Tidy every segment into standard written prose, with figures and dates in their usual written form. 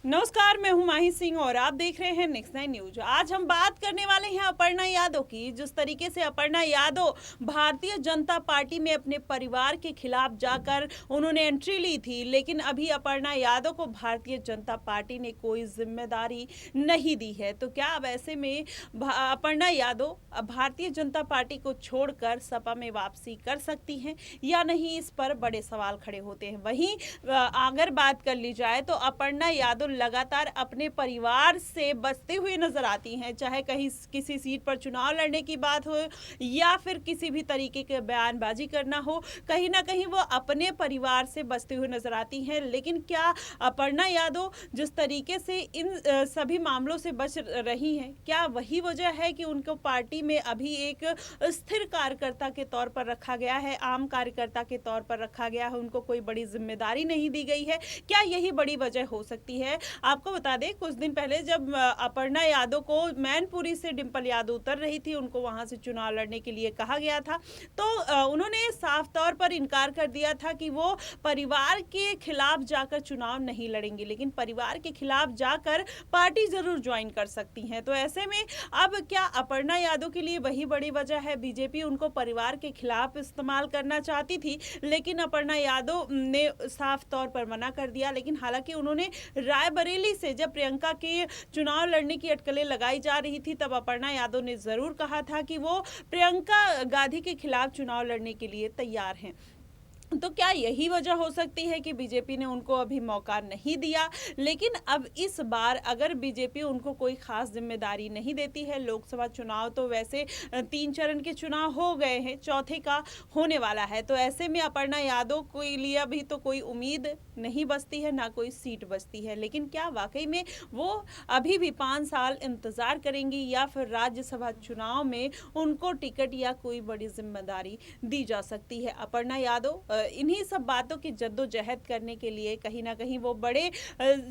नमस्कार, मैं हूं माही सिंह और आप देख रहे हैं नेक्स्ट 9 न्यूज। आज हम बात करने वाले हैं अपर्णा यादव की। जिस तरीके से अपर्णा यादव भारतीय जनता पार्टी में अपने परिवार के खिलाफ जाकर उन्होंने एंट्री ली थी, लेकिन अभी अपर्णा यादव को भारतीय जनता पार्टी ने कोई जिम्मेदारी नहीं दी है। तो क्या अब ऐसे में अपर्णा यादव भारतीय जनता पार्टी को छोड़कर सपा में वापसी कर सकती हैं या नहीं, इस पर बड़े सवाल खड़े होते हैं। वहीं अगर बात कर ली जाए तो अपर्णा यादव लगातार अपने परिवार से बचते हुए नजर आती हैं, चाहे कहीं किसी सीट पर चुनाव लड़ने की बात हो या फिर किसी भी तरीके के बयानबाजी करना हो, कहीं ना कहीं वो अपने परिवार से बचते हुए नजर आती हैं। लेकिन क्या अपर्णा यादव जिस तरीके से इन सभी मामलों से बच रही हैं, क्या वही वजह है कि उनको पार्टी में अभी एक स्थिर कार्यकर्ता के तौर पर रखा गया है, आम कार्यकर्ता के तौर पर रखा गया है, उनको कोई बड़ी जिम्मेदारी नहीं दी गई है? क्या यही बड़ी वजह हो सकती है? आपको बता दें, कुछ दिन पहले जब अपर्णा यादव को मैनपुरी से डिंपल यादव उतर रही थी, उनको वहां से चुनाव लड़ने के लिए कहा गया था, तो उन्होंने साफ तौर पर इनकार कर दिया था कि वो परिवार के खिलाफ जाकर चुनाव नहीं लड़ेंगी, लेकिन परिवार के खिलाफ जाकर पार्टी जरूर ज्वाइन कर सकती हैं। तो ऐसे में अब क्या अपर्णा यादव के लिए वही बड़ी वजह है? बीजेपी उनको परिवार के खिलाफ इस्तेमाल करना चाहती थी, लेकिन अपर्णा यादव ने साफ तौर पर मना कर दिया। लेकिन हालांकि उन्होंने रायबरेली से जब प्रियंका के चुनाव लड़ने की अटकलें लगाई जा रही थी, तब अपर्णा यादव ने जरूर कहा था कि वो प्रियंका गांधी के खिलाफ चुनाव लड़ने के लिए तैयार हैं। तो क्या यही वजह हो सकती है कि बीजेपी ने उनको अभी मौका नहीं दिया? लेकिन अब इस बार अगर बीजेपी उनको कोई खास जिम्मेदारी नहीं देती है, लोकसभा चुनाव तो वैसे 3 चरण के चुनाव हो गए हैं, चौथे का होने वाला है, तो ऐसे में अपर्णा यादव के लिए अभी तो कोई उम्मीद नहीं बचती है, ना कोई सीट बचती है। लेकिन क्या वाकई में वो अभी भी 5 साल इंतजार करेंगी या फिर राज्यसभा चुनाव में उनको टिकट या कोई बड़ी जिम्मेदारी दी जा सकती है? अपर्णा यादव इन्हीं सब बातों की जद्दोजहद करने के लिए कहीं ना कहीं वो बड़े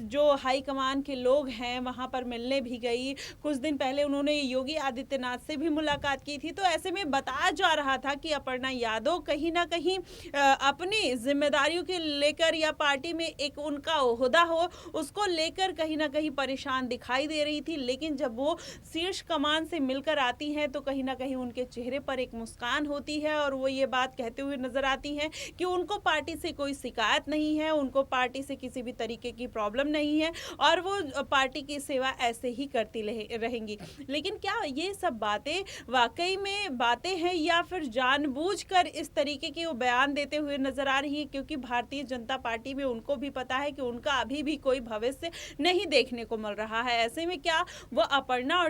जो हाईकमान के लोग हैं वहां पर मिलने भी गई। कुछ दिन पहले उन्होंने योगी आदित्यनाथ से भी मुलाकात की थी। तो ऐसे में बताया जा रहा था कि अपर्णा यादव कहीं ना कहीं अपनी जिम्मेदारियों के लेकर या पार्टी में एक उनका ओहदा हो, उसको लेकर कहीं ना कहीं परेशान दिखाई दे रही थी। लेकिन जब वो शीर्ष कमान से मिलकर आती हैं तो कहीं ना कहीं उनके चेहरे पर एक मुस्कान होती है और वो ये बात कहते हुए नजर आती हैं कि उनको पार्टी से कोई शिकायत नहीं है, उनको पार्टी से किसी भी तरीके की प्रॉब्लम नहीं है और वो पार्टी की सेवा ऐसे ही करती रहेंगी। लेकिन क्या ये सब बातें वाकई में बातें हैं या फिर जानबूझकर इस तरीके के वो बयान देते हुए नजर आ रही है? क्योंकि भारतीय जनता पार्टी में उनको भी पता है कि उनका अभी भी कोई भविष्य नहीं देखने को मिल रहा है। ऐसे में क्या वो अपर्णा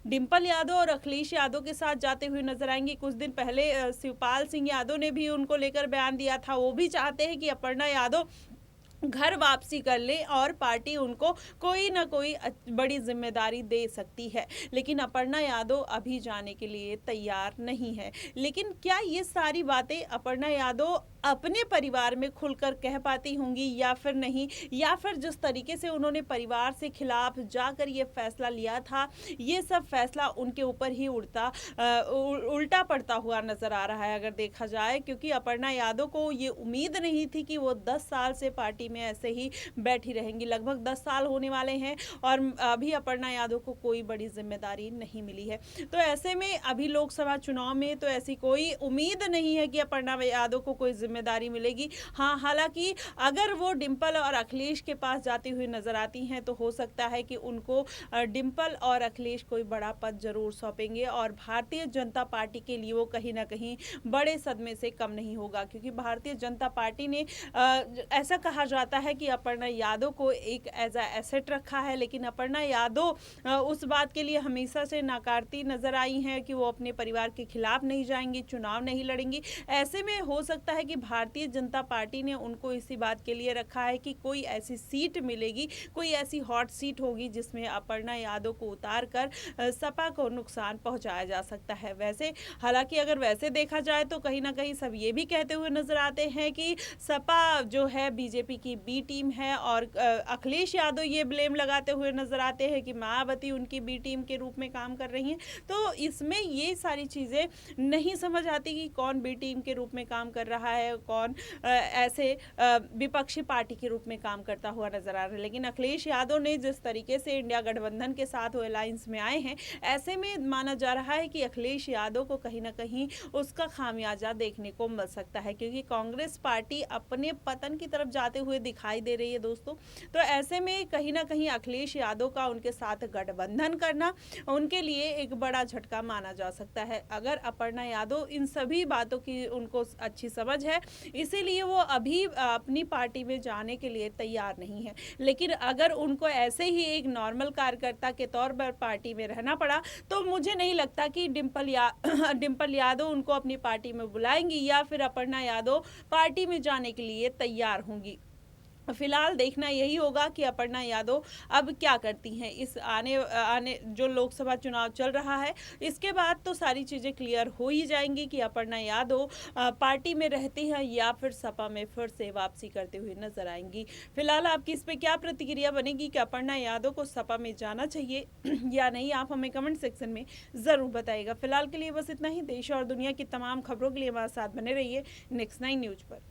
डिंपल यादव और अखिलेश यादव के साथ जाते हुए नजर आएंगे? कुछ दिन पहले शिवपाल सिंह यादव ने भी उनको लेकर बयान दिया था, वो भी चाहते हैं कि अपर्णा यादव घर वापसी कर ले और पार्टी उनको कोई ना कोई बड़ी जिम्मेदारी दे सकती है। लेकिन अपर्णा यादव अभी जाने के लिए तैयार नहीं है। लेकिन क्या ये सारी बातें अपर्णा यादव अपने परिवार में खुलकर कह पाती होंगी या फिर नहीं, या फिर जिस तरीके से उन्होंने परिवार से खिलाफ जाकर ये फैसला लिया था, ये सब फैसला उनके ऊपर ही उल्टा पड़ता हुआ नजर आ रहा है अगर देखा जाए। क्योंकि अपर्णा यादव को ये उम्मीद नहीं थी कि वो 10 साल से पार्टी में ऐसे ही बैठी रहेंगी। लगभग 10 साल होने वाले हैं और अभी अपर्णा यादव को कोई बड़ी जिम्मेदारी नहीं मिली है। तो ऐसे में अभी लोकसभा चुनाव में तो ऐसी कोई उम्मीद नहीं है कि अपर्णा यादव को कोई जिम्मेदारी मिलेगी। हाँ, हालांकि अगर वो डिंपल और अखिलेश के पास जाती हुई नजर आती हैं तो हो सकता है कि उनको डिंपल और अखिलेश कोई बड़ा पद जरूर सौंपेंगे और भारतीय जनता पार्टी के लिए वो कहीं ना कहीं बड़े सदमे से कम नहीं होगा। क्योंकि भारतीय जनता पार्टी ने ऐसा कहा जाता है कि अपर्णा यादव को एक एज अ एसेट रखा है, लेकिन अपर्णा यादव उस बात के लिए हमेशा से नाकारती नजर आई हैं कि वो अपने परिवार के खिलाफ नहीं जाएंगी, चुनाव नहीं लड़ेंगी। ऐसे में हो सकता है कि भारतीय जनता पार्टी ने उनको इसी बात के लिए रखा है कि कोई ऐसी सीट मिलेगी, कोई ऐसी हॉट सीट होगी जिसमें अपर्णा यादव को उतार कर सपा को नुकसान पहुंचाया जा सकता है। वैसे हालांकि अगर वैसे देखा जाए तो कहीं ना कहीं सब ये भी कहते हुए नजर आते हैं कि सपा जो है बीजेपी की की बी टीम है और अखिलेश यादव ये ब्लेम लगाते हुए नजर आते हैं कि मायावती उनकी बी टीम के रूप में काम कर रही हैं। तो इसमें ये सारी चीज़ें नहीं समझ आती कि कौन बी टीम के रूप में काम कर रहा है, कौन ऐसे विपक्षी पार्टी के रूप में काम करता हुआ नजर आ रहा है। लेकिन अखिलेश यादव ने जिस तरीके से इंडिया गठबंधन के साथ वो अलायंस में आए हैं, ऐसे में माना जा रहा है कि अखिलेश यादव को कहीं ना कहीं उसका खामियाजा देखने को मिल सकता है, क्योंकि कांग्रेस पार्टी अपने पतन की तरफ जाते हुए दिखाई दे रही है दोस्तों। तो ऐसे में कहीं ना कहीं अखिलेश यादव का उनके साथ गठबंधन करना उनके लिए एक बड़ा झटका माना जा सकता है। अगर अपर्णा यादव इन सभी बातों की उनको अच्छी समझ है, इसीलिए वो अभी अपनी पार्टी में जाने के लिए तैयार नहीं है। लेकिन अगर उनको ऐसे ही एक नॉर्मल कार्यकर्ता के तौर पर पार्टी में रहना पड़ा, तो मुझे नहीं लगता कि डिंपल यादव उनको अपनी पार्टी में बुलाएंगी या फिर अपर्णा यादव पार्टी में जाने के लिए तैयार होंगी। फिलहाल देखना यही होगा कि अपर्णा यादव अब क्या करती हैं। इस आने जो लोकसभा चुनाव चल रहा है, इसके बाद तो सारी चीज़ें क्लियर हो ही जाएंगी कि अपर्णा यादव पार्टी में रहती हैं या फिर सपा में फिर से वापसी करते हुए नजर आएंगी। फिलहाल आपकी इस पर क्या प्रतिक्रिया बनेगी कि अपर्णा यादव को सपा में जाना चाहिए या नहीं, आप हमें कमेंट सेक्शन में ज़रूर बताइएगा। फिलहाल के लिए बस इतना ही। देश और दुनिया की तमाम खबरों के लिए हमारे साथ बने रहिए नेक्स्ट 9 न्यूज़ पर।